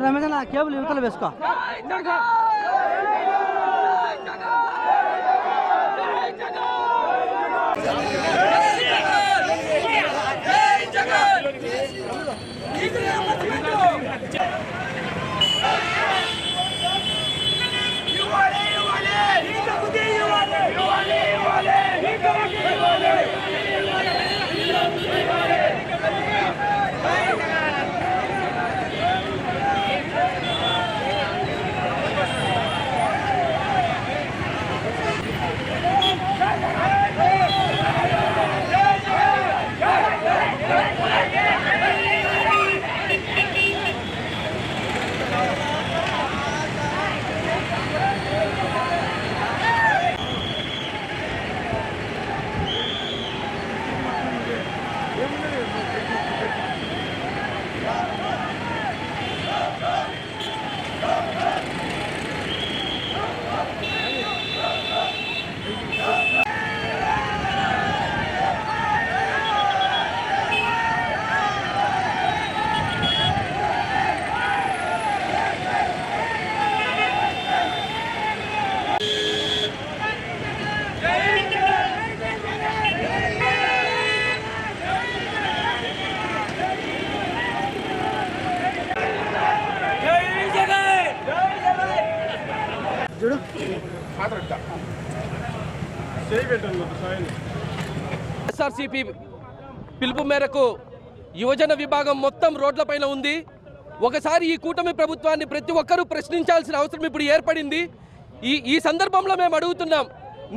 రమేష్ నా కేబుల్ యువతలు వేసుకో. ఎస్ఆర్సీపీ పిలుపు మేరకు యువజన విభాగం మొత్తం రోడ్లపైన ఉంది. ఒకసారి ఈ కూటమి ప్రభుత్వాన్ని ప్రతి ఒక్కరూ ప్రశ్నించాల్సిన అవసరం ఇప్పుడు ఏర్పడింది. ఈ సందర్భంలో మేము అడుగుతున్నాం,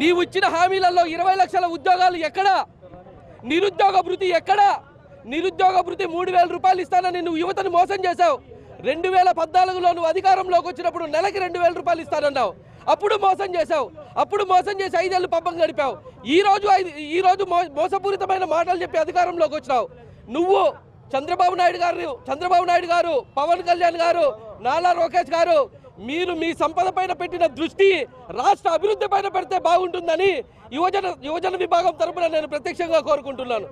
నీవు ఇచ్చిన హామీలలో 20 లక్షల ఉద్యోగాలు ఎక్కడా? నిరుద్యోగ భృతి ఎక్కడా? నిరుద్యోగ భృతి 3,000 రూపాయలు ఇస్తానని నువ్వు యువతను మోసం చేశావు. 2014లో నువ్వు అధికారంలోకి వచ్చినప్పుడు నెలకి 2,000 రూపాయలు ఇస్తానన్నావు. అప్పుడు మోసం చేశావు. అప్పుడు మోసం చేసి 5 ఏళ్ళు పబ్బం గడిపావు. ఈ రోజు మోసపూరితమైన మాటలు చెప్పి అధికారంలోకి వచ్చినావు. నువ్వు చంద్రబాబు నాయుడు గారు, పవన్ కళ్యాణ్ గారు, నారా లోకేష్ గారు, మీరు మీ సంపద పైన పెట్టిన దృష్టి రాష్ట్ర అభివృద్ధి పైన పెడితే బాగుంటుందని యువజన విభాగం తరపున నేను ప్రత్యక్షంగా కోరుకుంటున్నాను.